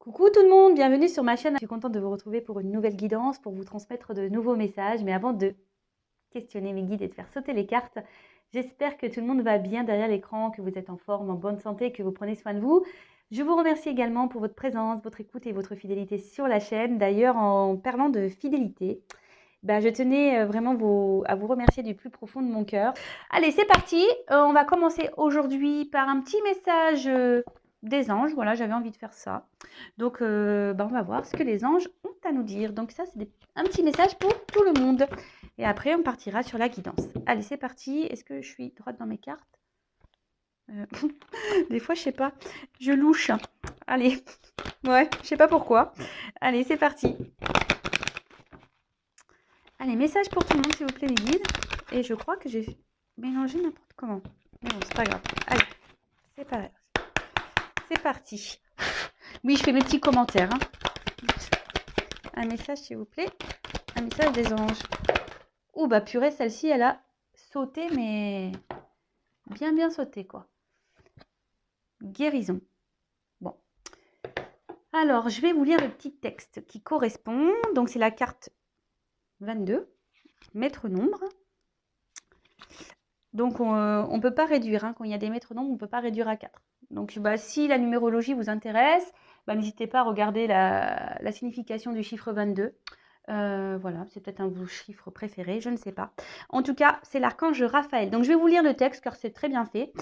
Coucou tout le monde, bienvenue sur ma chaîne. Je suis contente de vous retrouver pour une nouvelle guidance, pour vous transmettre de nouveaux messages. Mais avant de questionner mes guides et de faire sauter les cartes, j'espère que tout le monde va bien derrière l'écran, que vous êtes en forme, en bonne santé, que vous prenez soin de vous. Je vous remercie également pour votre présence, votre écoute et votre fidélité sur la chaîne. D'ailleurs, en parlant de fidélité, je tenais vraiment à vous remercier du plus profond de mon cœur. Allez, c'est parti. On va commencer aujourd'hui par un petit message des anges. Voilà, j'avais envie de faire ça. Donc, on va voir ce que les anges ont à nous dire. Donc ça, c'est un petit message pour tout le monde. Et après, on partira sur la guidance. Allez, c'est parti. Est-ce que je suis droite dans mes cartes Des fois, je sais pas. Je louche. Allez. Ouais, je sais pas pourquoi. Allez, c'est parti. Allez, message pour tout le monde, s'il vous plaît, les guides. Et je crois que j'ai mélangé n'importe comment. Mais bon, c'est pas grave. Allez, c'est pas grave. C'est parti. Oui, je fais mes petits commentaires. Un message, s'il vous plaît. Un message des anges. Oh, bah purée, celle-ci, elle a sauté, mais bien sauté, quoi. Guérison. Bon. Alors, je vais vous lire le petit texte qui correspond. Donc, c'est la carte 22, maître nombre. Donc, on ne peut pas réduire. Quand il y a des maîtres nombres, on ne peut pas réduire à 4. Donc, si la numérologie vous intéresse, n'hésitez pas à regarder la signification du chiffre 22. Voilà, c'est peut-être un de vos chiffres préférés, je ne sais pas. En tout cas, c'est l'archange Raphaël. Donc, je vais vous lire le texte car c'est très bien fait.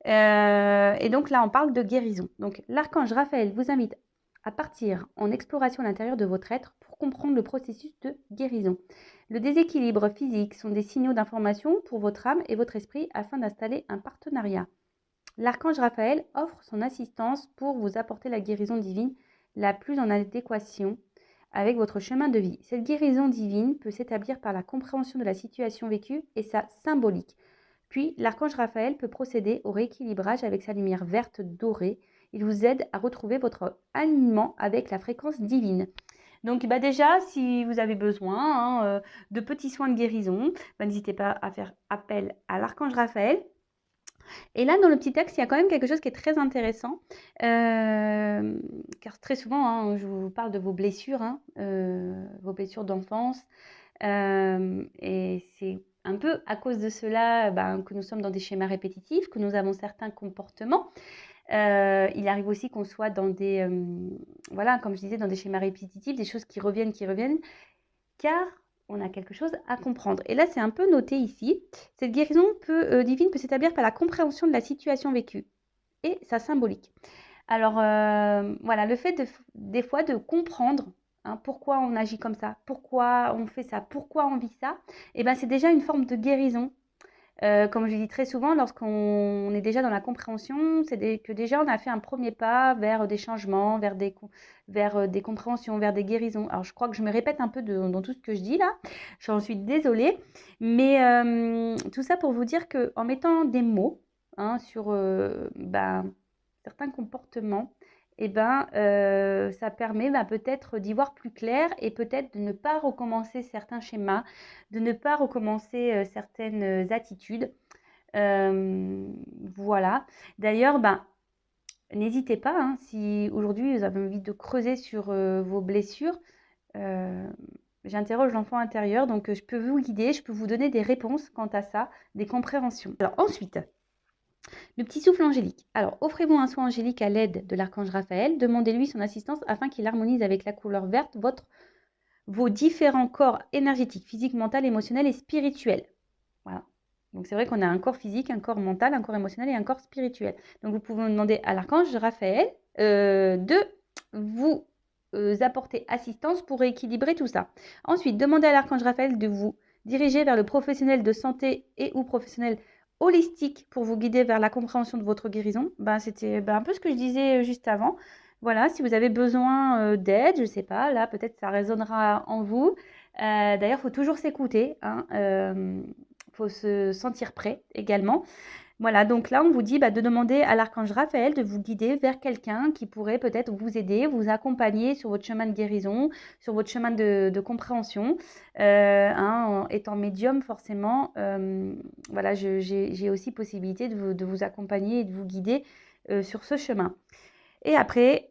Et donc là, on parle de guérison. Donc, l'archange Raphaël vous invite à partir en exploration à l'intérieur de votre être pour comprendre le processus de guérison. Le déséquilibre physique sont des signaux d'information pour votre âme et votre esprit afin d'installer un partenariat. L'archange Raphaël offre son assistance pour vous apporter la guérison divine la plus en adéquation avec votre chemin de vie. Cette guérison divine peut s'établir par la compréhension de la situation vécue et sa symbolique. Puis, l'archange Raphaël peut procéder au rééquilibrage avec sa lumière verte dorée. Il vous aide à retrouver votre alignement avec la fréquence divine. Donc déjà, si vous avez besoin de petits soins de guérison, n'hésitez pas à faire appel à l'archange Raphaël. Et là, dans le petit texte, il y a quand même quelque chose qui est très intéressant, car très souvent, je vous parle de vos blessures d'enfance, et c'est un peu à cause de cela que nous sommes dans des schémas répétitifs, que nous avons certains comportements. Il arrive aussi qu'on soit dans des, comme je disais, dans des schémas répétitifs, des choses qui reviennent, car on a quelque chose à comprendre. Et là, c'est un peu noté ici. Cette guérison divine peut s'établir par la compréhension de la situation vécue et sa symbolique. Alors, le fait des fois de comprendre pourquoi on agit comme ça, pourquoi on fait ça, pourquoi on vit ça, c'est déjà une forme de guérison. Comme je dis très souvent, lorsqu'on est déjà dans la compréhension, que déjà on a fait un premier pas vers des changements, vers des compréhensions, vers des guérisons. Alors je crois que je me répète un peu dans tout ce que je dis là, j'en suis désolée, mais tout ça pour vous dire qu'en mettant des mots sur certains comportements, ça permet peut-être d'y voir plus clair et peut-être de ne pas recommencer certains schémas, de ne pas recommencer certaines attitudes. Voilà. D'ailleurs, n'hésitez pas, si aujourd'hui vous avez envie de creuser sur vos blessures, j'interroge l'enfant intérieur, donc je peux vous guider, je peux vous donner des réponses quant à ça, des compréhensions. Alors ensuite, le petit souffle angélique. Alors, offrez-vous un soin angélique à l'aide de l'archange Raphaël. Demandez-lui son assistance afin qu'il harmonise avec la couleur verte vos différents corps énergétiques, physique, mental, émotionnel et spirituel. Voilà. Donc, c'est vrai qu'on a un corps physique, un corps mental, un corps émotionnel et un corps spirituel. Donc, vous pouvez demander à l'archange Raphaël de vous apporter assistance pour rééquilibrer tout ça. Ensuite, demandez à l'archange Raphaël de vous diriger vers le professionnel de santé et ou professionnel holistique pour vous guider vers la compréhension de votre guérison. C'était un peu ce que je disais juste avant. Voilà, si vous avez besoin d'aide, je ne sais pas, là peut-être ça résonnera en vous. D'ailleurs, il faut toujours s'écouter, faut se sentir prêt également. Voilà, donc là, on vous dit de demander à l'archange Raphaël de vous guider vers quelqu'un qui pourrait peut-être vous aider, vous accompagner sur votre chemin de guérison, sur votre chemin de compréhension. En étant médium, forcément, j'ai aussi possibilité de vous accompagner et de vous guider sur ce chemin. Et après,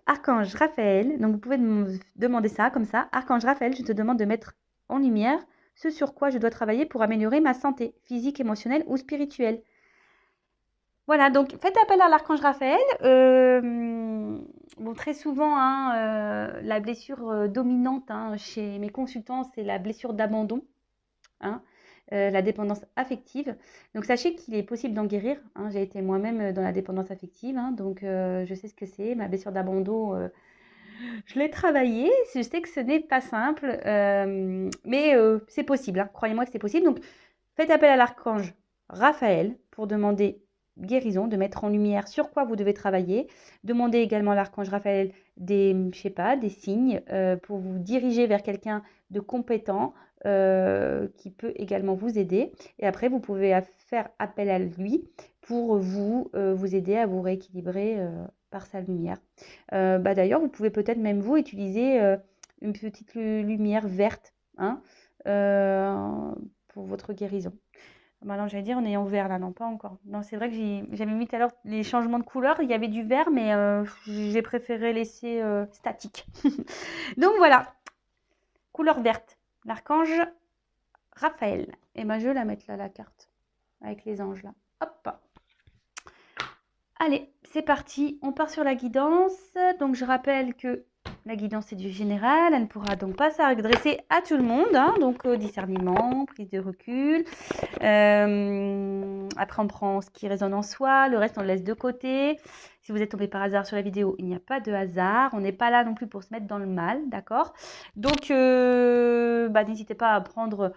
Archange Raphaël, donc vous pouvez me demander ça comme ça. Archange Raphaël, je te demande de mettre en lumière ce sur quoi je dois travailler pour améliorer ma santé physique, émotionnelle ou spirituelle. Voilà, donc faites appel à l'archange Raphaël. Bon, très souvent, hein, la blessure dominante hein, chez mes consultants, c'est la blessure d'abandon, hein, la dépendance affective. Donc sachez qu'il est possible d'en guérir. Hein. J'ai été moi-même dans la dépendance affective, hein, donc je sais ce que c'est. Ma blessure d'abandon, je l'ai travaillée. Je sais que ce n'est pas simple, mais c'est possible. Hein. Croyez-moi que c'est possible. Donc faites appel à l'archange Raphaël pour demander guérison, de mettre en lumière sur quoi vous devez travailler. Demandez également à l'archange Raphaël je sais pas, des signes pour vous diriger vers quelqu'un de compétent qui peut également vous aider. Et après, vous pouvez faire appel à lui pour vous aider à vous rééquilibrer par sa lumière. D'ailleurs, vous pouvez peut-être même vous utiliser une petite lumière verte hein, pour votre guérison. Maintenant, j'allais dire, on est en vert là, non, pas encore. Non, c'est vrai que j'avais mis tout à l'heure les changements de couleur. Il y avait du vert, mais j'ai préféré laisser statique. Donc voilà, couleur verte, l'archange Raphaël. Et ben, je vais la mettre là, la carte, avec les anges là. Hop. Allez, c'est parti. On part sur la guidance. Donc, je rappelle que la guidance est du général, elle ne pourra donc pas s'adresser à tout le monde, hein, donc discernement, prise de recul. Après, on prend ce qui résonne en soi, le reste, on le laisse de côté. Si vous êtes tombé par hasard sur la vidéo, il n'y a pas de hasard. On n'est pas là non plus pour se mettre dans le mal, d'accord? Donc, n'hésitez pas à prendre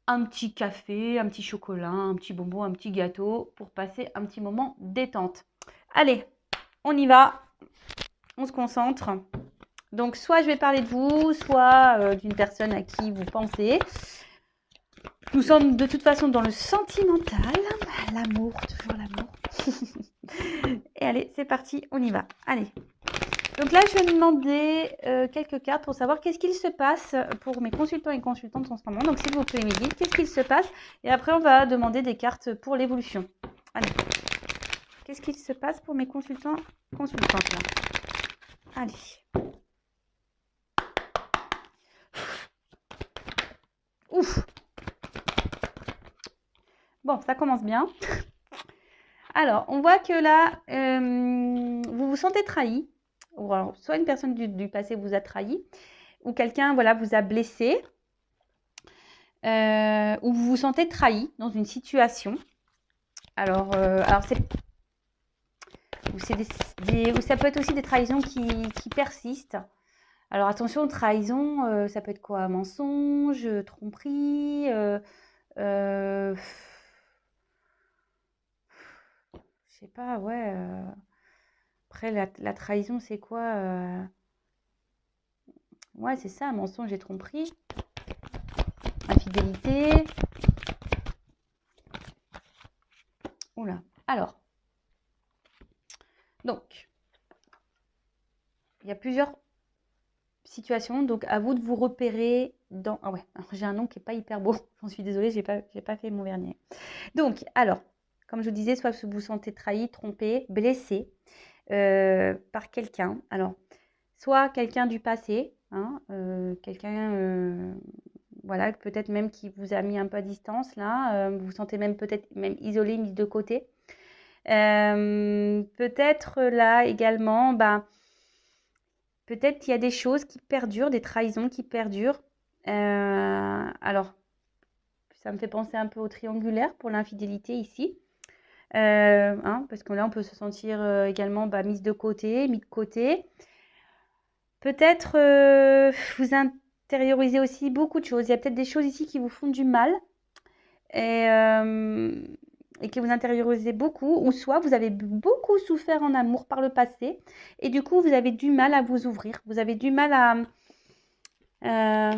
un petit café, un petit chocolat, un petit bonbon, un petit gâteau pour passer un petit moment détente. Allez, on y va. On se concentre. Donc, soit je vais parler de vous, soit d'une personne à qui vous pensez. Nous sommes de toute façon dans le sentimental. L'amour, toujours l'amour. Et allez, c'est parti, on y va. Allez. Donc là, je vais demander quelques cartes pour savoir qu'est-ce qu'il se passe pour mes consultants et consultantes en ce moment. Donc, s'il vous plaît, mes guides, qu'est-ce qu'il se passe? Et après, on va demander des cartes pour l'évolution. Allez. Qu'est-ce qu'il se passe pour mes consultants et consultantes là? Allez. Ouf. Bon, ça commence bien. Alors, on voit que là, vous vous sentez trahi. Ou alors, soit une personne du passé vous a trahi, ou quelqu'un voilà, vous a blessé, ou vous vous sentez trahi dans une situation. Alors ça peut être aussi des trahisons qui persistent. Alors attention, trahison, ça peut être quoi? Mensonge, tromperie, je sais pas, ouais. Après, la trahison, c'est quoi? Ouais, c'est ça, mensonge et tromperie. Infidélité. Oula. Alors. Donc, il y a plusieurs situations. Donc, à vous de vous repérer dans... Ah ouais, j'ai un nom qui n'est pas hyper beau. J'en suis désolée, j'ai pas fait mon vernis. Donc, alors, comme je vous disais, soit vous vous sentez trahi, trompé, blessé par quelqu'un. Alors, soit quelqu'un du passé, hein, quelqu'un... voilà, peut-être même qui vous a mis un peu à distance, là. Vous vous sentez même peut-être même isolé, mis de côté. Peut-être là également, peut-être qu'il y a des choses qui perdurent, des trahisons qui perdurent. Alors, ça me fait penser un peu au triangulaire pour l'infidélité ici. Parce que là, on peut se sentir également mise de côté, mis de côté. Peut-être vous intériorisez aussi beaucoup de choses. Il y a peut-être des choses ici qui vous font du mal et que vous intériorisez beaucoup, ou soit vous avez beaucoup souffert en amour par le passé et du coup, vous avez du mal à vous ouvrir. Vous avez du mal à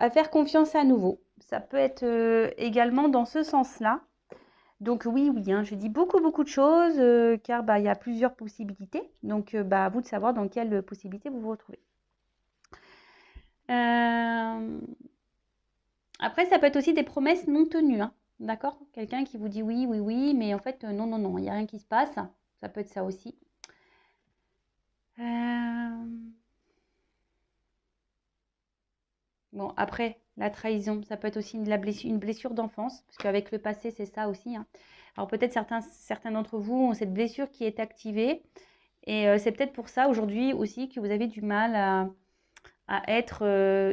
faire confiance à nouveau. Ça peut être également dans ce sens-là. Donc oui, hein, je dis beaucoup de choses car il y a plusieurs possibilités. Donc à vous de savoir dans quelle possibilité vous vous retrouvez. Après, ça peut être aussi des promesses non tenues. Hein, d'accord? Quelqu'un qui vous dit oui, mais en fait, non, il n'y a rien qui se passe. Ça peut être ça aussi. Bon, après, la trahison, ça peut être aussi une blessure d'enfance, parce qu'avec le passé, c'est ça aussi, hein. Alors peut-être certains d'entre vous ont cette blessure qui est activée, et c'est peut-être pour ça aujourd'hui aussi que vous avez du mal à être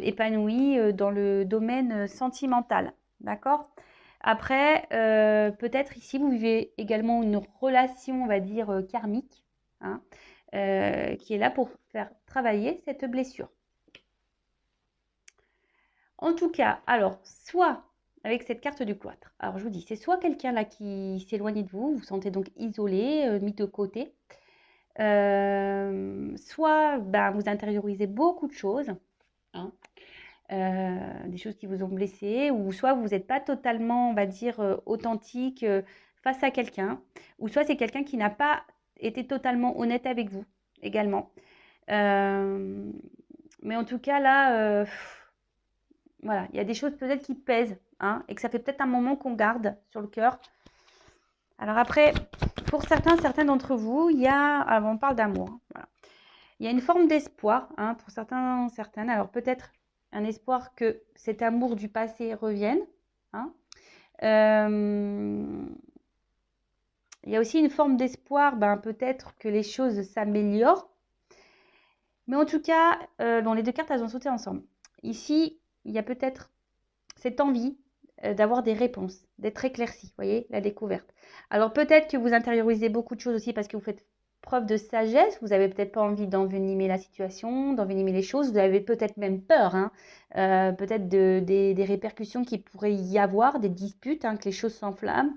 épanoui dans le domaine sentimental. D'accord? Après, peut-être ici, vous vivez également une relation, on va dire, karmique, hein, qui est là pour faire travailler cette blessure. En tout cas, alors, soit avec cette carte du cloître, alors je vous dis, c'est soit quelqu'un là qui s'éloigne de vous, vous vous sentez donc isolé, mis de côté, soit ben, vous intériorisez beaucoup de choses, hein, des choses qui vous ont blessé, ou soit vous n'êtes pas totalement, on va dire, authentique face à quelqu'un, ou soit c'est quelqu'un qui n'a pas été totalement honnête avec vous également. Mais en tout cas, là, voilà, il y a des choses peut-être qui pèsent, hein, et que ça fait peut-être un moment qu'on garde sur le cœur. Alors après, pour certains d'entre vous, alors on parle d'amour, hein, voilà. Il y a une forme d'espoir, hein, pour certaines. Alors peut-être un espoir que cet amour du passé revienne, hein. Il y a aussi une forme d'espoir, ben, peut-être que les choses s'améliorent. Mais en tout cas, bon, les deux cartes, elles ont sauté ensemble. Ici, il y a peut-être cette envie d'avoir des réponses, d'être éclairci, vous voyez, la découverte. Alors peut-être que vous intériorisez beaucoup de choses aussi parce que vous faites preuve de sagesse, vous n'avez peut-être pas envie d'envenimer la situation, d'envenimer les choses, vous avez peut-être même peur, hein, peut-être des répercussions qu'il pourrait y avoir, des disputes, hein, que les choses s'enflamment.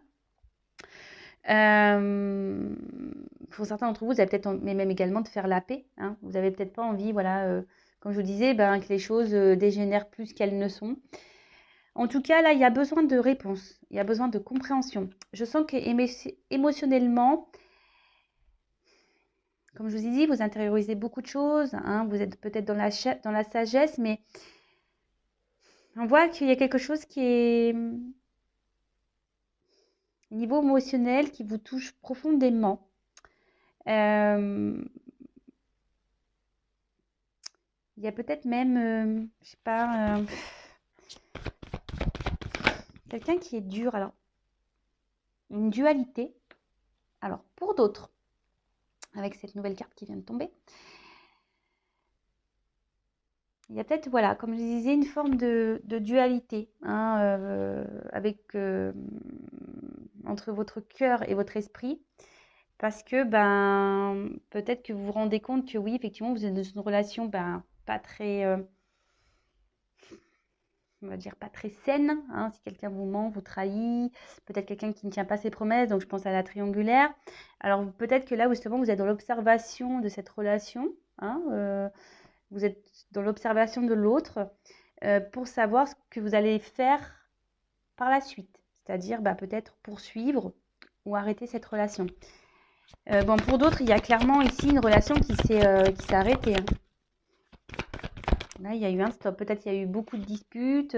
Pour certains d'entre vous, vous avez peut-être, mais même également de faire la paix, hein. Vous n'avez peut-être pas envie, voilà, comme je vous disais, ben, que les choses dégénèrent plus qu'elles ne sont. En tout cas, là, il y a besoin de réponse, il y a besoin de compréhension. Je sens que émotionnellement, comme je vous ai dit, vous intériorisez beaucoup de choses, hein, vous êtes peut-être dans la sagesse, mais on voit qu'il y a quelque chose qui est au niveau émotionnel qui vous touche profondément. Il y a peut-être même, je sais pas, quelqu'un qui est dur. Alors, une dualité. Alors, pour d'autres, avec cette nouvelle carte qui vient de tomber, il y a peut-être, voilà, comme je disais, une forme de dualité, hein, entre votre cœur et votre esprit. Parce que, ben, peut-être que vous vous rendez compte que oui, effectivement, vous êtes dans une relation, ben, pas très, on va dire, pas très saine, hein, si quelqu'un vous ment, vous trahit, peut-être quelqu'un qui ne tient pas ses promesses, donc je pense à la triangulaire. Alors, peut-être que là, justement, vous êtes dans l'observation de cette relation, hein, vous êtes dans l'observation de l'autre pour savoir ce que vous allez faire par la suite, c'est-à-dire bah, peut-être poursuivre ou arrêter cette relation. Bon, pour d'autres, il y a clairement ici une relation qui s'est arrêtée, hein. Là, il y a eu un stop. Peut-être il y a eu beaucoup de disputes.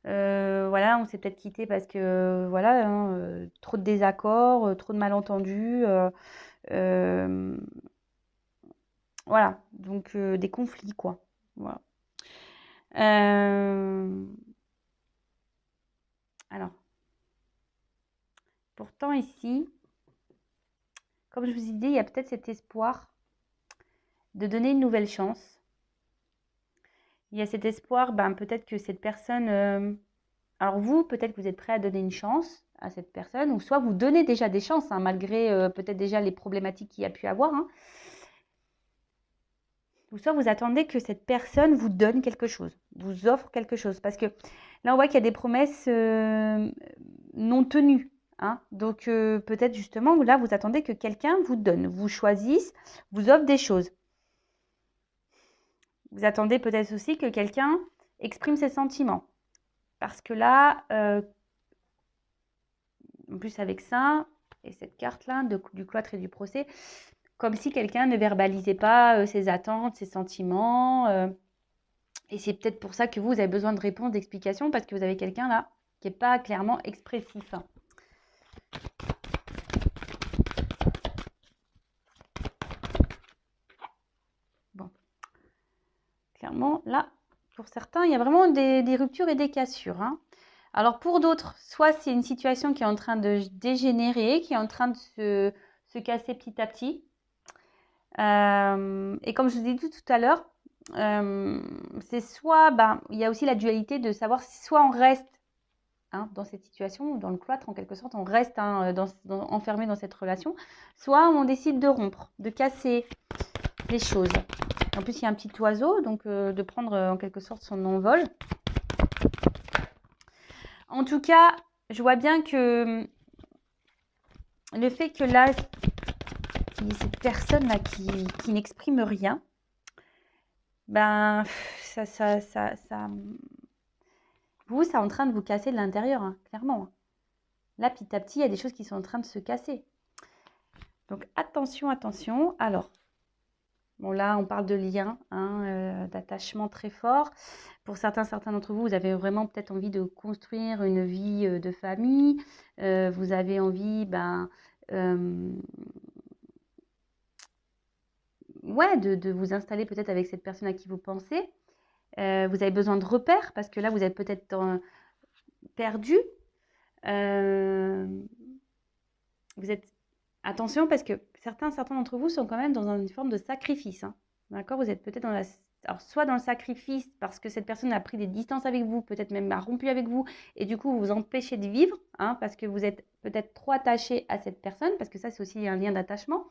Voilà, on s'est peut-être quitté parce que voilà, hein, trop de désaccords, trop de malentendus. Voilà, donc des conflits, quoi. Voilà. Alors, pourtant ici, comme je vous ai dit, il y a peut-être cet espoir de donner une nouvelle chance. Il y a cet espoir, ben, peut-être que cette personne... alors vous, peut-être que vous êtes prêt à donner une chance à cette personne, ou soit vous donnez déjà des chances, hein, malgré peut-être déjà les problématiques qu'il y a pu avoir, hein. Ou soit vous attendez que cette personne vous donne quelque chose, vous offre quelque chose. Parce que là, on voit qu'il y a des promesses non tenues, hein. Donc peut-être justement, là, vous attendez que quelqu'un vous donne, vous choisisse, vous offre des choses. Vous attendez peut-être aussi que quelqu'un exprime ses sentiments. Parce que là, en plus avec ça, et cette carte-là, du cloître et du procès, comme si quelqu'un ne verbalisait pas ses attentes, ses sentiments. Et c'est peut-être pour ça que vous avez besoin de réponses, d'explications, parce que vous avez quelqu'un là qui n'est pas clairement expressif. Bon. Clairement, là, pour certains, il y a vraiment des ruptures et des cassures, hein. Alors pour d'autres, soit c'est une situation qui est en train de dégénérer, qui est en train de se casser petit à petit. Et comme je vous ai dit tout à l'heure, c'est soit, il y a aussi la dualité de savoir si soit on reste dans cette situation, dans le cloître en quelque sorte, on reste enfermé dans cette relation, soit on décide de rompre, de casser les choses. En plus, il y a un petit oiseau, donc de prendre en quelque sorte son envol. En tout cas, je vois bien que le fait que là, il y ait cette personne-là qui n'exprime rien, vous, c'est en train de vous casser de l'intérieur, hein, clairement. Là, petit à petit, il y a des choses qui sont en train de se casser. Donc, attention, attention. Alors, bon, là, on parle de lien, d'attachement très fort. Pour certains d'entre vous, vous avez vraiment peut-être envie de construire une vie de famille. Vous avez envie, de vous installer peut-être avec cette personne à qui vous pensez. Vous avez besoin de repères parce que là, vous êtes peut-être perdu. Vous êtes... Attention parce que certains d'entre vous sont quand même dans une forme de sacrifice. Hein. D'accord ? Vous êtes peut-être alors, soit dans le sacrifice parce que cette personne a pris des distances avec vous, peut-être même a rompu avec vous, et du coup, vous vous empêchez de vivre, parce que vous êtes peut-être trop attaché à cette personne, parce que ça, c'est aussi un lien d'attachement.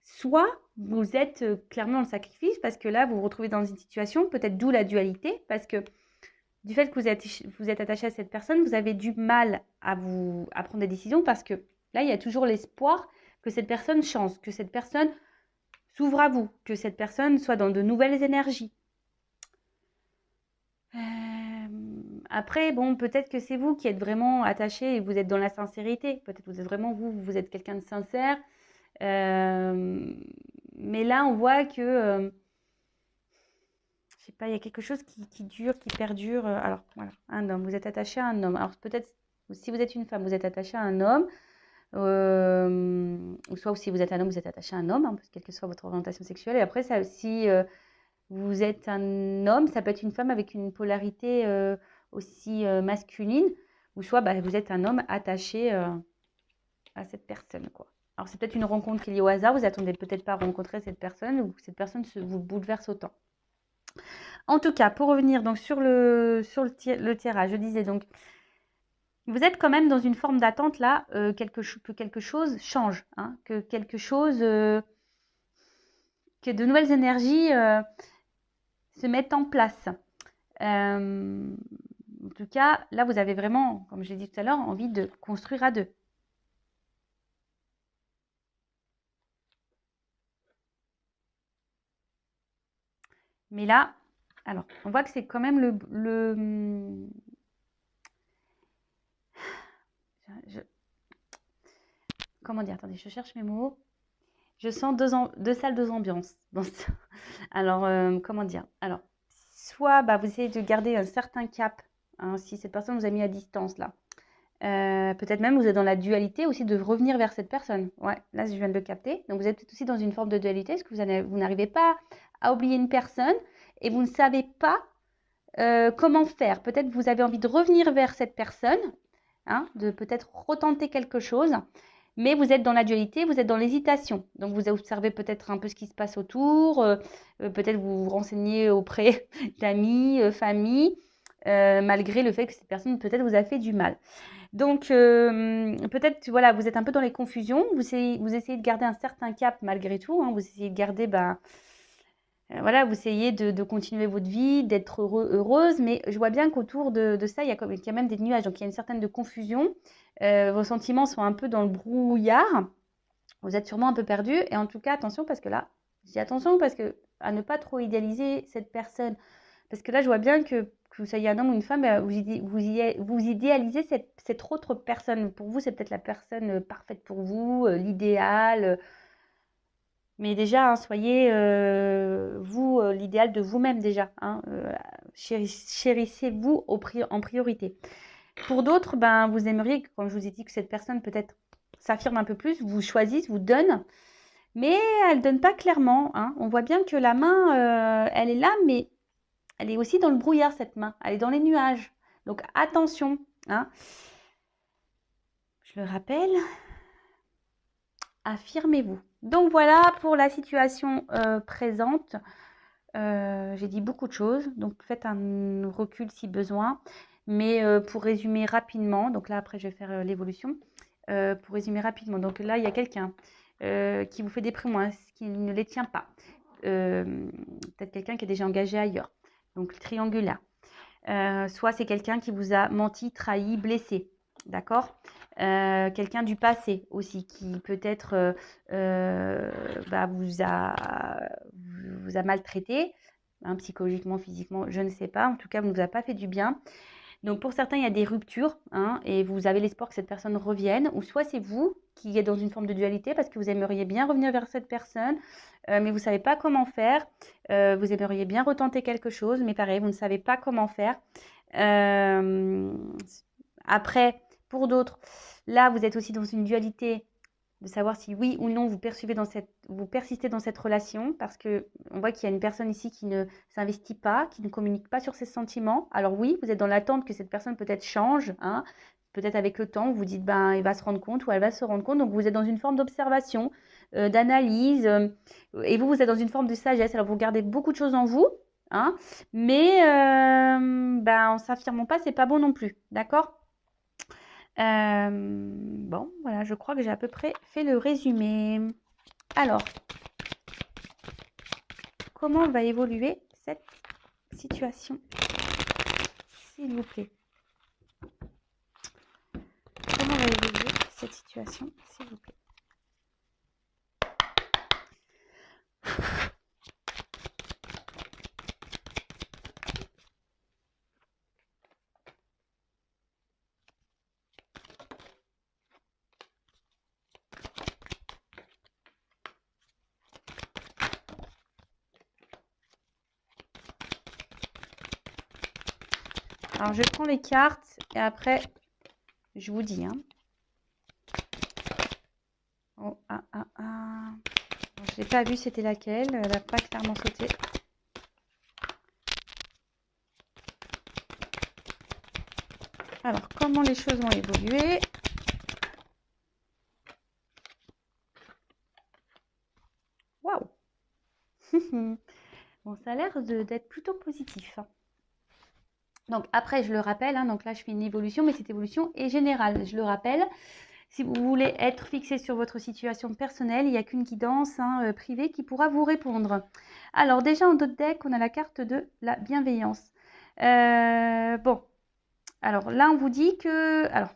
Soit vous êtes clairement dans le sacrifice parce que là, vous vous retrouvez dans une situation, peut-être d'où la dualité, parce que du fait que vous êtes attaché à cette personne, vous avez du mal à prendre des décisions parce que là, il y a toujours l'espoir que cette personne change, que cette personne s'ouvre à vous, que cette personne soit dans de nouvelles énergies. Après, bon, peut-être que c'est vous qui êtes vraiment attaché et vous êtes dans la sincérité. Peut-être que vous êtes vraiment vous êtes quelqu'un de sincère. Mais là, on voit que... je sais pas, il y a quelque chose qui dure, qui perdure. Alors, voilà, un homme, vous êtes attaché à un homme. Alors, peut-être, si vous êtes une femme, vous êtes attaché à un homme. Ou soit si vous êtes un homme, vous êtes attaché à un homme, quelle que soit votre orientation sexuelle. Et après, ça, si vous êtes un homme, ça peut être une femme avec une polarité aussi masculine. Ou soit vous êtes un homme attaché à cette personne, quoi. Alors, c'est peut-être une rencontre qui est liée au hasard. Vous attendez peut-être pas à rencontrer cette personne ou cette personne vous bouleverse autant. En tout cas, pour revenir donc sur le tirage, je disais donc, vous êtes quand même dans une forme d'attente là, que quelque chose change, que quelque chose, que de nouvelles énergies se mettent en place. En tout cas, là, vous avez vraiment, comme je l'ai dit tout à l'heure, envie de construire à deux. Mais là, alors, on voit que c'est quand même comment dire? Attendez, je cherche mes mots. Je sens deux salles, deux ambiances. Alors, comment dire? Alors, soit vous essayez de garder un certain cap, si cette personne vous a mis à distance là. Peut-être même vous êtes dans la dualité aussi de revenir vers cette personne. Ouais, là je viens de le capter. Donc vous êtes peut-être aussi dans une forme de dualité, parce que vous n'arrivez pas à oublier une personne et vous ne savez pas comment faire. Peut-être vous avez envie de revenir vers cette personne, de peut-être retenter quelque chose, mais vous êtes dans la dualité, vous êtes dans l'hésitation. Donc vous observez peut-être un peu ce qui se passe autour, peut-être vous vous renseignez auprès d'amis, famille, malgré le fait que cette personne peut-être vous a fait du mal. Donc, peut-être, voilà, vous êtes un peu dans les confusions. Vous essayez de garder un certain cap malgré tout. Vous essayez de garder, voilà, vous essayez de continuer votre vie, d'être heureuse. Mais je vois bien qu'autour de ça, il y a même des nuages. Donc, il y a une certaine de confusion. Vos sentiments sont un peu dans le brouillard. Vous êtes sûrement un peu perdu. Et en tout cas, attention, parce que là, je dis attention parce que à ne pas trop idéaliser cette personne. Parce que là, je vois bien que vous soyez un homme ou une femme, vous idéalisez cette autre personne. Pour vous, c'est peut-être la personne parfaite pour vous, l'idéal. Mais déjà, soyez vous l'idéal de vous-même déjà. Chérissez-vous en priorité. Pour d'autres, vous aimeriez, comme je vous ai dit, que cette personne peut-être s'affirme un peu plus, vous choisisse, vous donne. mais elle ne donne pas clairement, hein. On voit bien que la main, elle est là, mais elle est aussi dans le brouillard, cette main. Elle est dans les nuages. Donc attention, hein. Je le rappelle, affirmez-vous. Donc voilà pour la situation présente. J'ai dit beaucoup de choses, donc faites un recul si besoin. Mais pour résumer rapidement, donc là après je vais faire l'évolution. Pour résumer rapidement, donc là il y a quelqu'un qui vous fait des promesses, qui ne les tient pas. Peut-être quelqu'un qui est déjà engagé ailleurs. Donc triangulaire. Soit c'est quelqu'un qui vous a menti, trahi, blessé. D'accord. Quelqu'un du passé aussi qui peut-être vous a maltraité, hein, psychologiquement, physiquement, je ne sais pas. En tout cas, ne vous a pas fait du bien. Donc pour certains, il y a des ruptures, hein, et vous avez l'espoir que cette personne revienne, ou soit c'est vous qui êtes dans une forme de dualité parce que vous aimeriez bien revenir vers cette personne, mais vous ne savez pas comment faire. Vous aimeriez bien retenter quelque chose, mais pareil, vous ne savez pas comment faire. Après, pour d'autres, là, vous êtes aussi dans une dualité de savoir si oui ou non vous persistez dans cette relation, parce que on voit qu'il y a une personne ici qui ne s'investit pas, qui ne communique pas sur ses sentiments. Alors oui, vous êtes dans l'attente que cette personne peut-être change, hein, peut-être avec le temps, vous vous dites ben il va se rendre compte ou elle va se rendre compte. Donc vous êtes dans une forme d'observation, d'analyse, et vous êtes dans une forme de sagesse. Alors vous gardez beaucoup de choses en vous, hein, mais en s'affirmant pas, c'est pas bon non plus, d'accord? Bon, voilà, je crois que j'ai à peu près fait le résumé. Alors, comment va évoluer cette situation, s'il vous plaît? Comment va évoluer cette situation, s'il vous plaît? Alors, je prends les cartes et après, je vous dis, hein. Oh, je n'ai pas vu c'était laquelle. Elle n'a pas clairement sauté. Alors, comment les choses vont évoluer? Waouh! Bon, ça a l'air d'être plutôt positif, hein. Donc après, je le rappelle, hein, donc là je fais une évolution, mais cette évolution est générale. Je le rappelle, si vous voulez être fixé sur votre situation personnelle, il n'y a qu'une guidance, hein, privée qui pourra vous répondre. Alors déjà en d'autres decks, on a la carte de la bienveillance. Bon, alors là on vous dit que, alors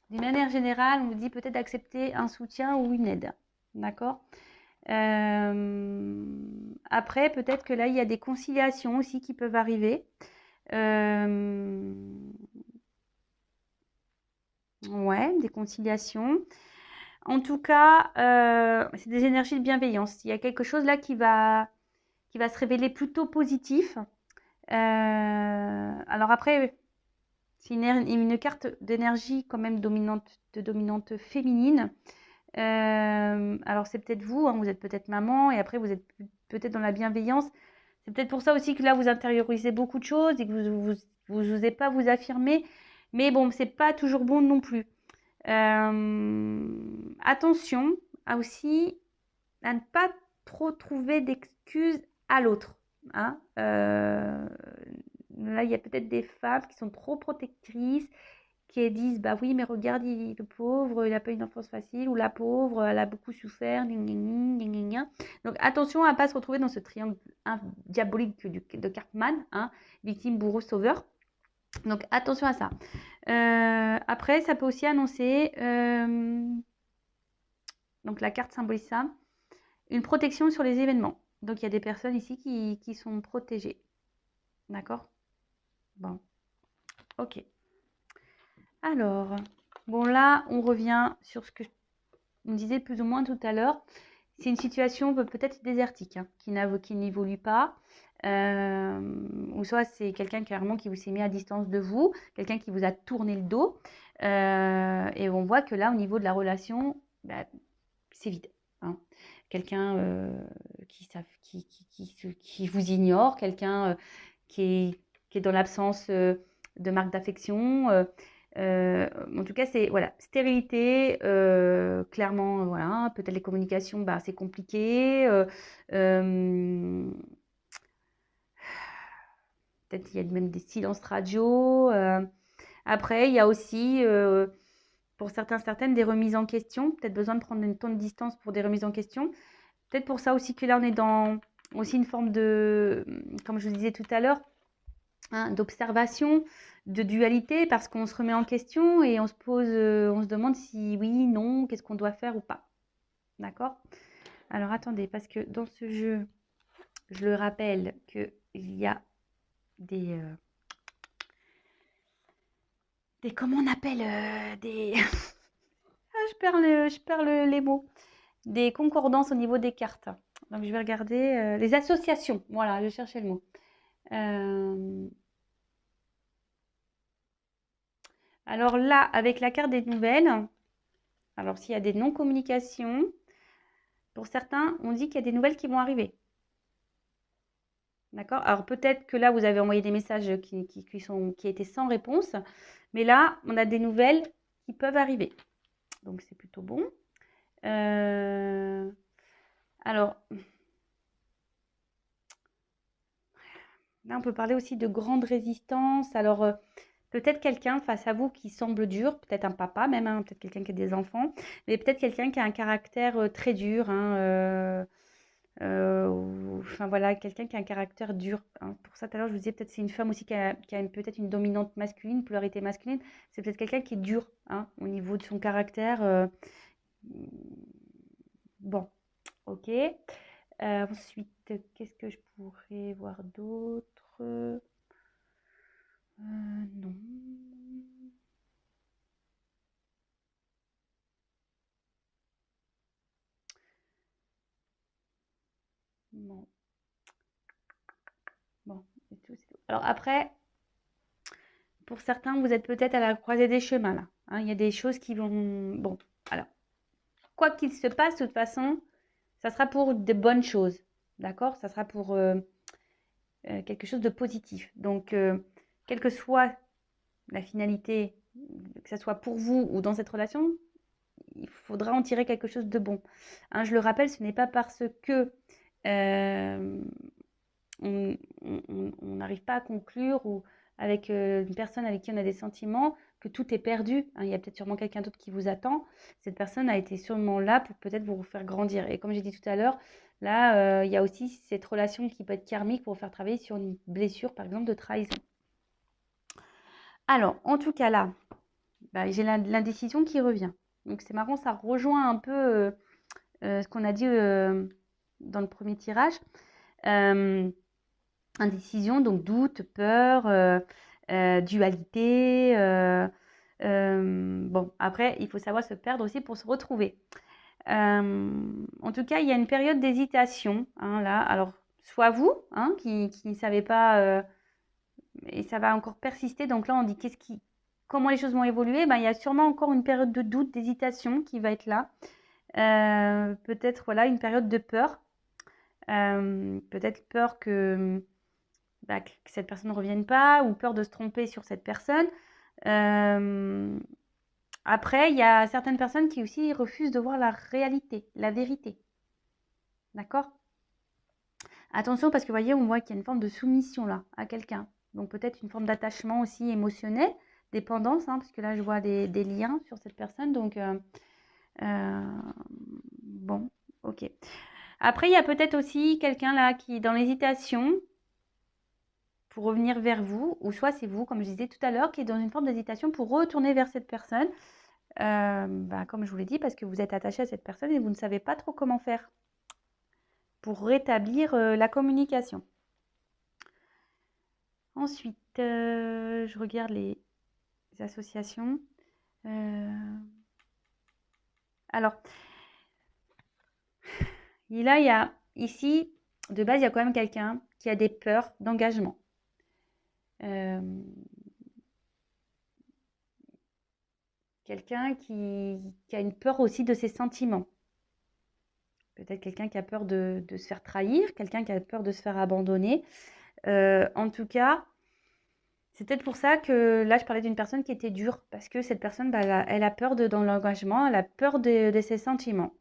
d'une manière générale, on vous dit peut-être d'accepter un soutien ou une aide. D'accord. Après, peut-être que là, il y a des conciliations aussi qui peuvent arriver. Ouais, des conciliations. En tout cas, c'est des énergies de bienveillance. Il y a quelque chose là qui va se révéler plutôt positif. Alors après, c'est une carte d'énergie quand même dominante féminine. Alors c'est peut-être vous, hein, vous êtes peut-être maman et après vous êtes peut-être dans la bienveillance. C'est peut-être pour ça aussi que là vous intériorisez beaucoup de choses et que vous n'osez pas vous affirmer. Mais bon, c'est pas toujours bon non plus. Attention aussi à ne pas trop trouver d'excuses à l'autre, hein. Là, il y a peut-être des femmes qui sont trop protectrices, qui disent bah oui mais regarde le pauvre il n'a pas une enfance facile, ou la pauvre elle a beaucoup souffert, donc attention à ne pas se retrouver dans ce triangle diabolique de Cartman, hein, victime, bourreau, sauveur. Donc attention à ça. Après ça peut aussi annoncer, donc la carte symbolise ça, une protection sur les événements. Donc il y a des personnes ici qui sont protégées, d'accord. Bon, ok. Alors, bon là, on revient sur ce que on disait plus ou moins tout à l'heure. C'est une situation peut-être désertique, hein, qui n'évolue pas. Ou soit c'est quelqu'un carrément qui vous s'est mis à distance de vous, quelqu'un qui vous a tourné le dos. Et on voit que là, au niveau de la relation, c'est vide. hein. Quelqu'un qui vous ignore, quelqu'un qui est dans l'absence de marque d'affection. En tout cas, c'est voilà, stérilité, clairement, voilà, peut-être les communications, bah, c'est compliqué. Euh, Peut-être il y a même des silences radio. Après, il y a aussi, pour certaines, des remises en question. Peut-être besoin de prendre une temps de distance pour des remises en question. Peut-être pour ça aussi que là, on est dans aussi une forme de, comme je vous disais tout à l'heure, hein, d'observation, de dualité, parce qu'on se remet en question et on se pose, on se demande si oui, non, qu'est-ce qu'on doit faire ou pas. D'accord? Alors attendez, parce que dans ce jeu, je le rappelle qu'il y a des comment on appelle des ah, je perds les mots. Des concordances au niveau des cartes. Donc je vais regarder les associations. Voilà, je cherchais le mot. Euh, alors là, avec la carte des nouvelles, alors s'il y a des non-communications, pour certains, on dit qu'il y a des nouvelles qui vont arriver. D'accord? Alors peut-être que là, vous avez envoyé des messages qui étaient sans réponse, mais là, on a des nouvelles qui peuvent arriver. Donc c'est plutôt bon. Alors, là, on peut parler aussi de grande résistance. Alors, peut-être quelqu'un face à vous qui semble dur, peut-être un papa même, hein, peut-être quelqu'un qui a des enfants, mais peut-être quelqu'un qui a un caractère très dur, hein, enfin voilà, quelqu'un qui a un caractère dur, hein. Pour ça, tout à l'heure, je vous disais, peut-être c'est une femme aussi qui a peut-être une dominante masculine, polarité masculine. C'est peut-être quelqu'un qui est dur, hein, au niveau de son caractère. Bon, ok. Ensuite, qu'est-ce que je pourrais voir d'autre? Non. Non. Bon, c'est tout, c'est tout. Alors après, pour certains, vous êtes peut-être à la croisée des chemins là, hein. Il y a des choses qui vont. Bon, alors, quoi qu'il se passe, de toute façon, ça sera pour de bonnes choses. D'accord? Ça sera pour quelque chose de positif. Donc, quelle que soit la finalité, que ce soit pour vous ou dans cette relation, il faudra en tirer quelque chose de bon. Hein, je le rappelle, ce n'est pas parce que euh, on n'arrive pas à conclure ou avec une personne avec qui on a des sentiments, que tout est perdu, hein. Il y a peut-être sûrement quelqu'un d'autre qui vous attend. Cette personne a été sûrement là pour peut-être vous faire grandir. Et comme j'ai dit tout à l'heure, là, il y a aussi cette relation qui peut être karmique pour vous faire travailler sur une blessure, par exemple, de trahison. Alors, en tout cas là, bah, j'ai l'indécision qui revient. Donc c'est marrant, ça rejoint un peu ce qu'on a dit dans le premier tirage. Indécision, donc doute, peur, dualité. Bon, après, il faut savoir se perdre aussi pour se retrouver. En tout cas, il y a une période d'hésitation, hein, là. Alors, soit vous, hein, qui ne savez pas, et ça va encore persister. Donc là, on dit comment les choses vont évoluer. Ben, il y a sûrement encore une période de doute, d'hésitation qui va être là. Peut-être voilà une période de peur. Peut-être peur que cette personne ne revienne pas ou peur de se tromper sur cette personne. Euh, Après, il y a certaines personnes qui aussi refusent de voir la réalité, la vérité. D'accord? Attention parce que vous voyez, on voit qu'il y a une forme de soumission là à quelqu'un. Donc peut-être une forme d'attachement aussi émotionnel, dépendance, hein, parce que là je vois des liens sur cette personne. Donc euh, bon, ok. Après, il y a peut-être aussi quelqu'un là qui est dans l'hésitation pour revenir vers vous, ou soit c'est vous, comme je disais tout à l'heure, qui est dans une forme d'hésitation pour retourner vers cette personne, comme je vous l'ai dit, parce que vous êtes attaché à cette personne et vous ne savez pas trop comment faire pour rétablir la communication. Ensuite, je regarde les associations. Alors, là, il y a ici, de base, il y a quand même quelqu'un qui a des peurs d'engagement. Quelqu'un qui a une peur aussi de ses sentiments. Peut-être quelqu'un qui a peur de se faire trahir, quelqu'un qui a peur de se faire abandonner. En tout cas, c'est peut-être pour ça que là, je parlais d'une personne qui était dure, parce que cette personne, bah, elle a peur dans l'engagement, elle a peur de ses sentiments.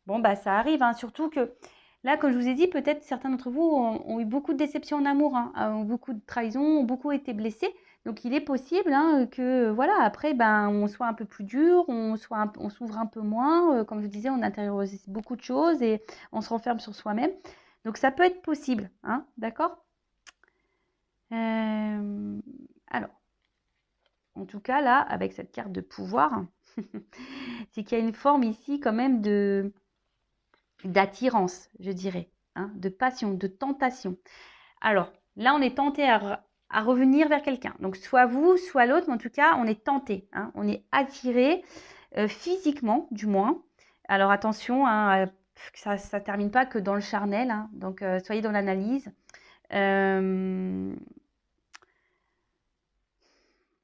Bon, bah, ça arrive, hein, surtout que là, comme je vous ai dit, peut-être certains d'entre vous ont eu beaucoup de déceptions en amour, hein, ont beaucoup de trahisons, ont beaucoup été blessés. Donc, il est possible hein, que, voilà, après, ben, on soit un peu plus dur, on s'ouvre un peu moins. Comme je vous disais, on intériorise beaucoup de choses et on se renferme sur soi-même. Donc, ça peut être possible, hein, d'accord? Alors, en tout cas, là, avec cette carte de pouvoir, c'est qu'il y a une forme ici quand même d'attirance, je dirais, hein, de passion, de tentation. Alors, là, on est tenté à revenir vers quelqu'un. Donc, soit vous, soit l'autre, mais en tout cas, on est tenté, hein, on est attiré physiquement, du moins. Alors, attention, hein, que ça ne termine pas que dans le charnel, hein, donc soyez dans l'analyse.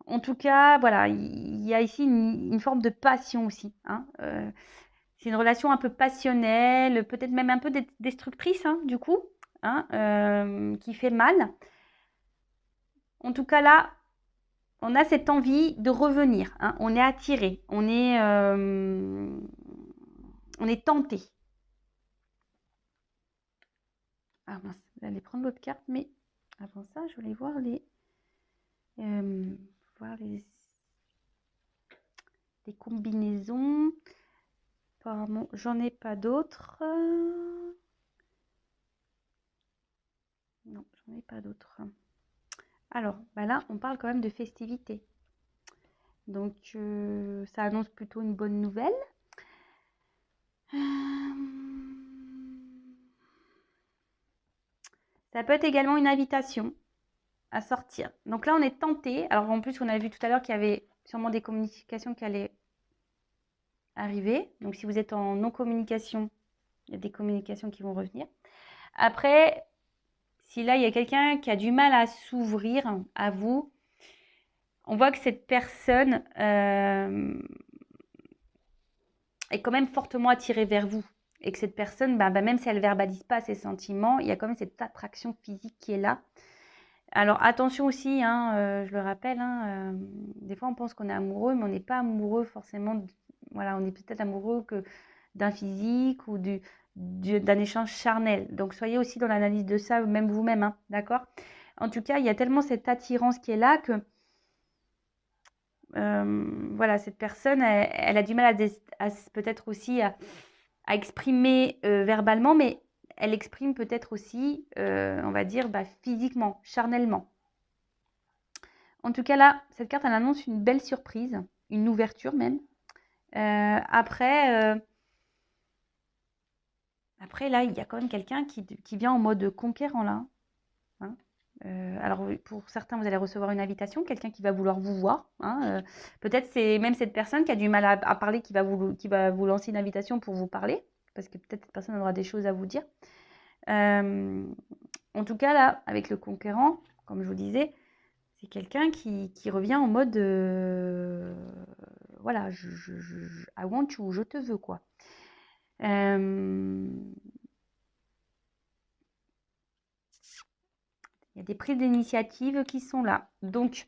En tout cas, voilà, il y a ici une forme de passion aussi, hein, c'est une relation un peu passionnelle, peut-être même un peu destructrice, hein, du coup, hein, qui fait mal. En tout cas, là, on a cette envie de revenir, hein, on est attiré, on est tenté. Ah mince, j'allais prendre l'autre carte, mais avant ça, je voulais voir les combinaisons. Apparemment, j'en ai pas d'autres. Non, j'en ai pas d'autres. Alors, bah là, on parle quand même de festivités. Donc, ça annonce plutôt une bonne nouvelle. Ça peut être également une invitation à sortir. Donc là, on est tenté. Alors, en plus, on a vu tout à l'heure qu'il y avait sûrement des communications qui allaient arriver. Donc, si vous êtes en non-communication, il y a des communications qui vont revenir. Après, si là, il y a quelqu'un qui a du mal à s'ouvrir à vous, on voit que cette personne est quand même fortement attirée vers vous. Et que cette personne, même si elle ne verbalise pas ses sentiments, il y a quand même cette attraction physique qui est là. Alors attention aussi, hein, je le rappelle, hein, des fois on pense qu'on est amoureux, mais on n'est pas amoureux forcément. Voilà, on est peut-être amoureux que d'un physique ou d'un échange charnel. Donc soyez aussi dans l'analyse de ça, même vous-même, hein, d'accord? En tout cas, il y a tellement cette attirance qui est là que voilà, cette personne, elle a du mal peut-être aussi à exprimer verbalement, mais elle exprime peut-être aussi, on va dire, physiquement, charnellement. En tout cas, là, cette carte, elle annonce une belle surprise, une ouverture même. Après, là, il y a quand même quelqu'un qui vient en mode conquérant, là. Hein. Alors, pour certains, vous allez recevoir une invitation, quelqu'un qui va vouloir vous voir. Hein. Peut-être c'est même cette personne qui a du mal à parler qui va vous lancer une invitation pour vous parler, parce que peut-être cette personne aura des choses à vous dire. En tout cas, là, avec le conquérant, comme je vous disais, c'est quelqu'un qui revient en mode voilà, I want you, je te veux, quoi. Il y a des prises d'initiative qui sont là. Donc,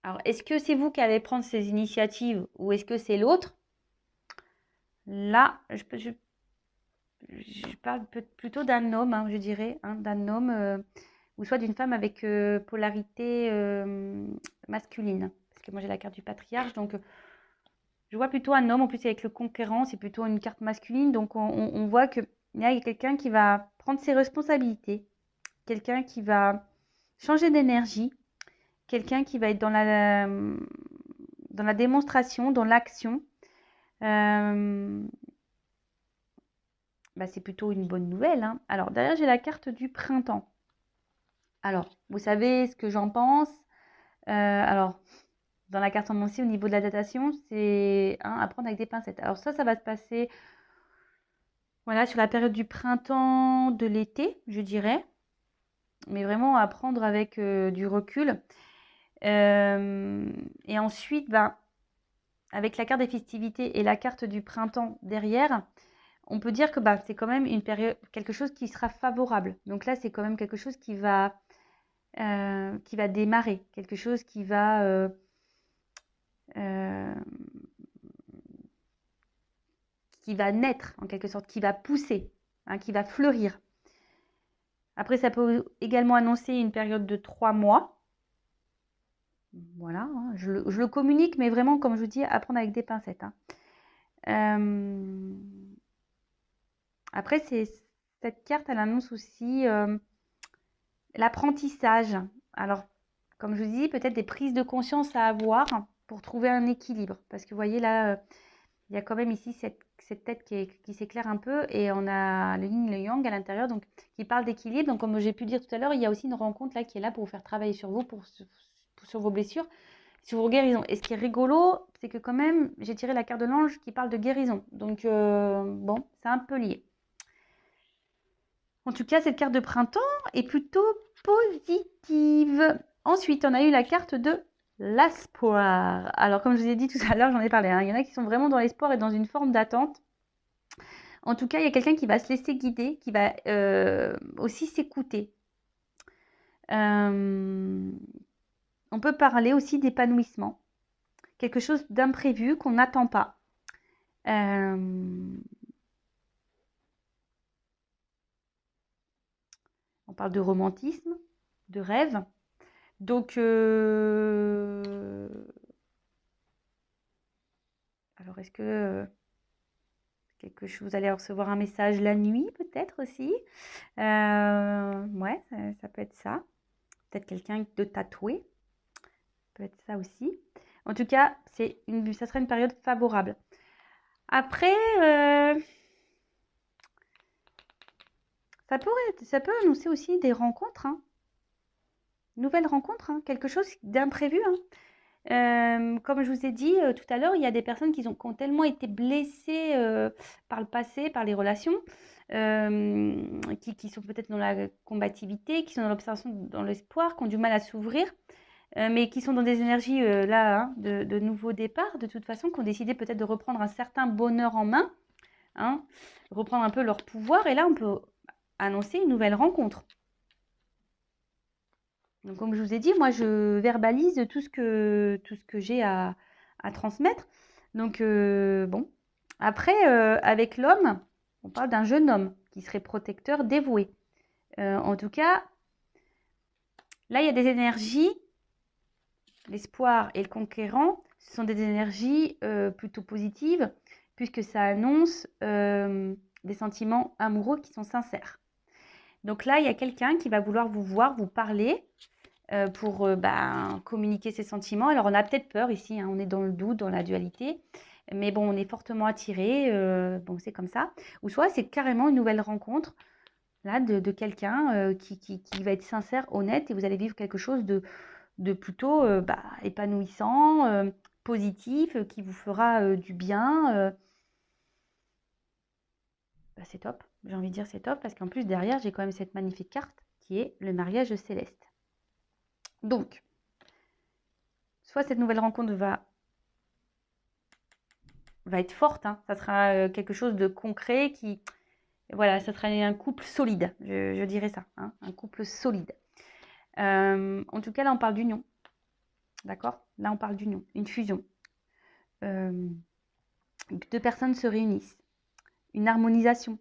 alors, est-ce que c'est vous qui allez prendre ces initiatives ou est-ce que c'est l'autre? Là, je parle plutôt d'un homme, hein, je dirais, hein, d'un homme ou soit d'une femme avec polarité masculine. Parce que moi, j'ai la carte du patriarche, donc je vois plutôt un homme. En plus, avec le conquérant, c'est plutôt une carte masculine. Donc, on voit qu'il y a quelqu'un qui va prendre ses responsabilités, quelqu'un qui va changer d'énergie, quelqu'un qui va être dans la démonstration, dans l'action. C'est plutôt une bonne nouvelle. Hein. Alors, derrière, j'ai la carte du printemps. Alors, vous savez ce que j'en pense. Alors, dans la carte en aussi, au niveau de la datation, c'est à prendre avec des pincettes. Alors ça va se passer voilà, sur la période du printemps, de l'été, je dirais. Mais vraiment à prendre avec du recul. Et ensuite, ben, avec la carte des festivités et la carte du printemps derrière, on peut dire que bah, c'est quand même une période, quelque chose qui sera favorable. Donc là, c'est quand même quelque chose qui va démarrer, quelque chose euh, qui va naître en quelque sorte, qui va pousser, hein, qui va fleurir. Après, ça peut également annoncer une période de 3 mois. Voilà, hein, je le communique, mais vraiment, comme je vous dis, à prendre avec des pincettes. Hein. Après, cette carte, elle annonce aussi l'apprentissage. Alors, comme je vous dis, peut-être des prises de conscience à avoir pour trouver un équilibre. Parce que vous voyez là, il y a quand même ici cette tête qui s'éclaire un peu et on a le yin et le yang à l'intérieur donc qui parle d'équilibre. Donc, comme j'ai pu dire tout à l'heure, il y a aussi une rencontre là qui est là pour vous faire travailler sur vous, sur vos blessures, sur vos guérisons. Et ce qui est rigolo, c'est que quand même, j'ai tiré la carte de l'ange qui parle de guérison. Donc, bon, c'est un peu lié. En tout cas, cette carte de printemps est plutôt positive. Ensuite, on a eu la carte de l'espoir. Alors, comme je vous ai dit tout à l'heure, j'en ai parlé. Hein, il y en a qui sont vraiment dans l'espoir et dans une forme d'attente. En tout cas, il y a quelqu'un qui va se laisser guider, qui va aussi s'écouter. On peut parler aussi d'épanouissement. Quelque chose d'imprévu qu'on n'attend pas. On parle de romantisme, de rêve. Donc, alors est-ce que quelque chose, vous allez recevoir un message la nuit peut-être aussi. Ouais, ça peut être ça. Peut-être quelqu'un de tatoué. Ça peut être ça aussi. En tout cas, ça serait une période favorable. Après, ça peut annoncer aussi des rencontres. Hein. Nouvelles rencontres, hein. Quelque chose d'imprévu. Hein. Comme je vous ai dit tout à l'heure, il y a des personnes qui ont tellement été blessées par le passé, par les relations, qui sont peut-être dans la combativité, qui sont dans l'observation, dans l'espoir, qui ont du mal à s'ouvrir, mais qui sont dans des énergies là, hein, de nouveau départ, de toute façon, qui ont décidé peut-être de reprendre un certain bonheur en main, hein, reprendre un peu leur pouvoir, et là, on peut annoncer une nouvelle rencontre. Donc, comme je vous ai dit, moi, je verbalise tout ce que j'ai à transmettre. Donc, bon. Après, avec l'homme, on parle d'un jeune homme qui serait protecteur, dévoué. En tout cas, là, il y a des énergies, l'espoir et le conquérant, ce sont des énergies plutôt positives, puisque ça annonce des sentiments amoureux qui sont sincères. Donc là, il y a quelqu'un qui va vouloir vous voir, vous parler, pour communiquer ses sentiments. Alors, on a peut-être peur ici, hein, on est dans le doute, dans la dualité, mais bon, on est fortement attiré, bon, c'est comme ça. Ou soit c'est carrément une nouvelle rencontre là, de quelqu'un qui va être sincère, honnête, et vous allez vivre quelque chose de plutôt épanouissant, positif, qui vous fera du bien. C'est top, j'ai envie de dire c'est top, parce qu'en plus derrière, j'ai quand même cette magnifique carte qui est le mariage céleste. Donc, soit cette nouvelle rencontre va être forte, hein. Ça sera quelque chose de concret voilà, ça sera un couple solide, je dirais ça, hein, un couple solide. En tout cas, là, on parle d'union, d'accord? Là, on parle d'union, une fusion. Deux personnes se réunissent, une harmonisation,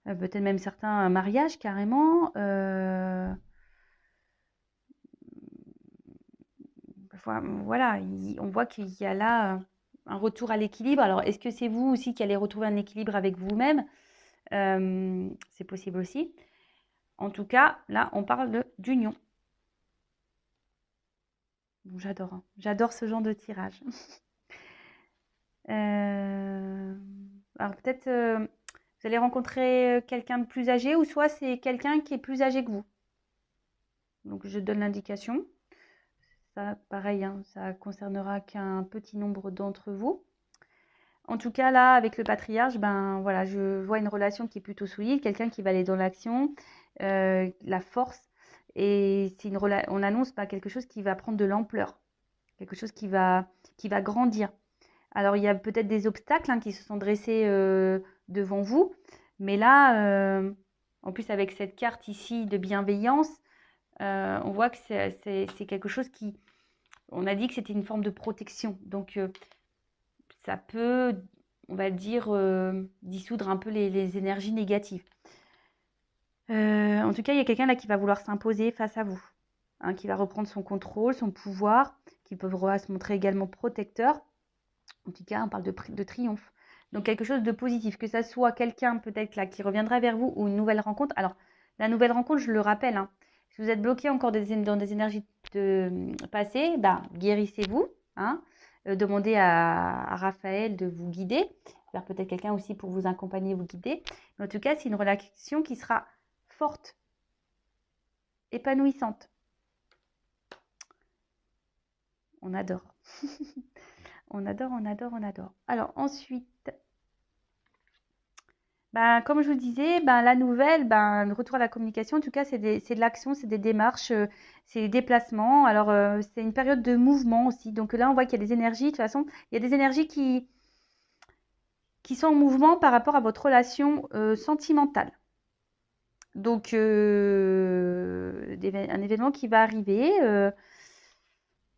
peut-être même certains mariages carrément. Voilà, on voit qu'il y a là un retour à l'équilibre. Alors, est-ce que c'est vous aussi qui allez retrouver un équilibre avec vous-même? C'est possible aussi. En tout cas, là, on parle d'union. Bon, j'adore, hein. J'adore ce genre de tirage. Alors peut-être vous allez rencontrer quelqu'un de plus âgé ou soit c'est quelqu'un qui est plus âgé que vous. Donc je donne l'indication. Ça, pareil, hein, ça concernera qu'un petit nombre d'entre vous. En tout cas, là, avec le patriarche, ben voilà, je vois une relation qui est plutôt solide, quelqu'un qui va aller dans l'action, la force Et on annonce quelque chose qui va prendre de l'ampleur, quelque chose qui va grandir. Alors, il y a peut-être des obstacles qui se sont dressés devant vous, mais là, en plus avec cette carte ici de bienveillance, on voit que c'est quelque chose qui... On a dit que c'était une forme de protection, donc ça peut, on va dire, dissoudre un peu les énergies négatives. En tout cas, il y a quelqu'un là qui va vouloir s'imposer face à vous, qui va reprendre son contrôle, son pouvoir, qui peut se montrer également protecteur. En tout cas, on parle de triomphe. Donc, quelque chose de positif, que ça soit quelqu'un peut-être là qui reviendra vers vous ou une nouvelle rencontre. Alors, la nouvelle rencontre, je le rappelle, si vous êtes bloqué encore dans des énergies passées, guérissez-vous. Demandez à Raphaël de vous guider, vers peut-être quelqu'un aussi pour vous accompagner, vous guider. Mais en tout cas, c'est une relation qui sera forte, épanouissante. On adore. On adore, on adore, on adore. Alors ensuite, comme je vous disais, la nouvelle, le retour à la communication, en tout cas, c'est de l'action, c'est des démarches, c'est des déplacements. Alors, c'est une période de mouvement aussi. Donc là, on voit qu'il y a des énergies. De toute façon, il y a des énergies qui sont en mouvement par rapport à votre relation sentimentale. Donc, un événement qui va arriver.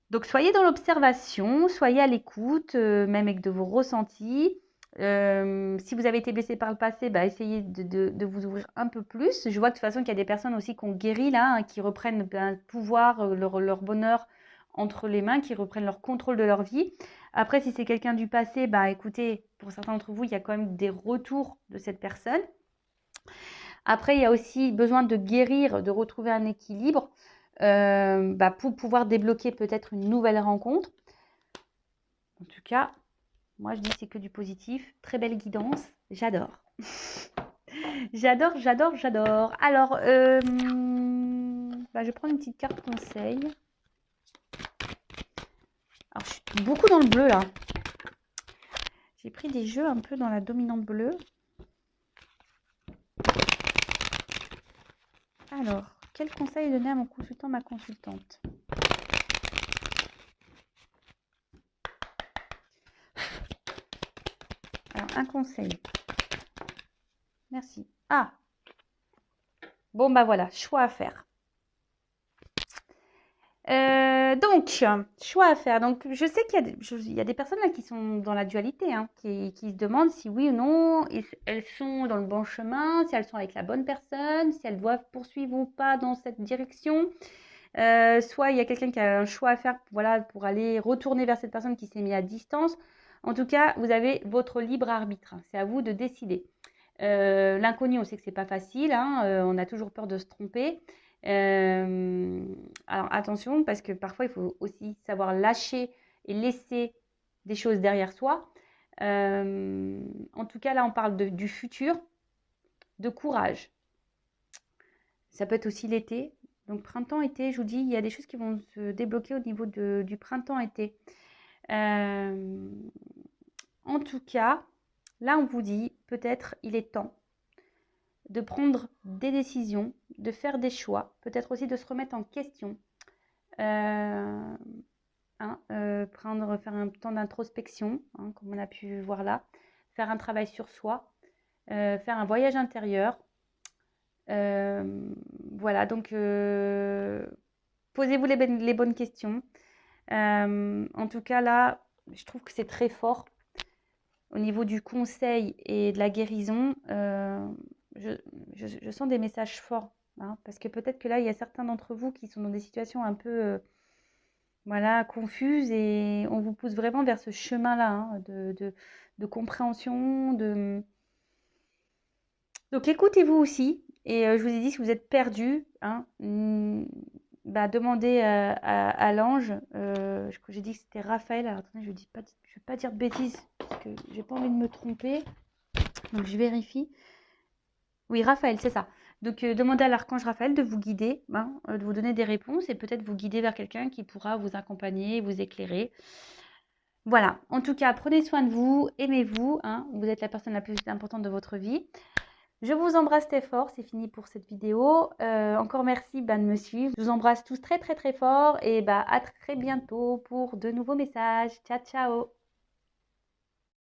Donc, soyez dans l'observation, soyez à l'écoute, même avec de vos ressentis. Si vous avez été blessé par le passé, essayez de vous ouvrir un peu plus. Je vois de toute façon qu'il y a des personnes aussi qui ont guéri là, qui reprennent le pouvoir, leur bonheur entre les mains, qui reprennent leur contrôle de leur vie. Après, si c'est quelqu'un du passé, écoutez, pour certains d'entre vous, il y a quand même des retours de cette personne. Après, il y a aussi besoin de guérir, de retrouver un équilibre pour pouvoir débloquer peut-être une nouvelle rencontre. En tout cas, moi, je dis c'est que du positif. Très belle guidance. J'adore. J'adore, j'adore, j'adore. Alors, je vais prendre une petite carte conseil. Alors, je suis beaucoup dans le bleu, là. J'ai pris des jeux un peu dans la dominante bleue. Alors, quel conseil donner à mon consultant, ma consultante? Alors, un conseil. Merci. Ah! Bon, voilà, choix à faire. Donc, choix à faire. Donc, je sais qu'il y a des personnes là qui sont dans la dualité, qui se demandent si oui ou non elles sont dans le bon chemin, si elles sont avec la bonne personne, si elles doivent poursuivre ou pas dans cette direction. Soit il y a quelqu'un qui a un choix à faire pour aller retourner vers cette personne qui s'est mise à distance. En tout cas, vous avez votre libre arbitre. C'est à vous de décider. L'inconnu, on sait que c'est pas facile. On a toujours peur de se tromper. Alors attention, parce que parfois il faut aussi savoir lâcher et laisser des choses derrière soi. En tout cas, là, on parle du futur, de courage. Ça peut être aussi l'été. Donc printemps-été, je vous dis, il y a des choses qui vont se débloquer au niveau du printemps-été. En tout cas, là, on vous dit, peut-être il est temps de prendre des décisions, de faire des choix, peut-être aussi de se remettre en question. Faire un temps d'introspection, comme on a pu voir là, faire un travail sur soi, faire un voyage intérieur. Voilà, donc posez-vous les bonnes questions. En tout cas, là, je trouve que c'est très fort. Au niveau du conseil et de la guérison, je sens des messages forts. Parce que peut-être que là, il y a certains d'entre vous qui sont dans des situations un peu confuses et on vous pousse vraiment vers ce chemin-là de compréhension. Donc, écoutez-vous aussi. Et je vous ai dit, si vous êtes perdu, demandez à l'ange. J'ai dit que c'était Raphaël. Alors, attendez, je ne vais pas dire de bêtises parce que j'ai pas envie de me tromper. Donc, je vérifie. Oui, Raphaël, c'est ça. Donc, demandez à l'archange Raphaël de vous guider, de vous donner des réponses et peut-être vous guider vers quelqu'un qui pourra vous accompagner, vous éclairer. Voilà. En tout cas, prenez soin de vous, aimez-vous. Vous êtes la personne la plus importante de votre vie. Je vous embrasse très fort, c'est fini pour cette vidéo. Encore merci de me suivre. Je vous embrasse tous très très très fort et à très bientôt pour de nouveaux messages. Ciao ciao.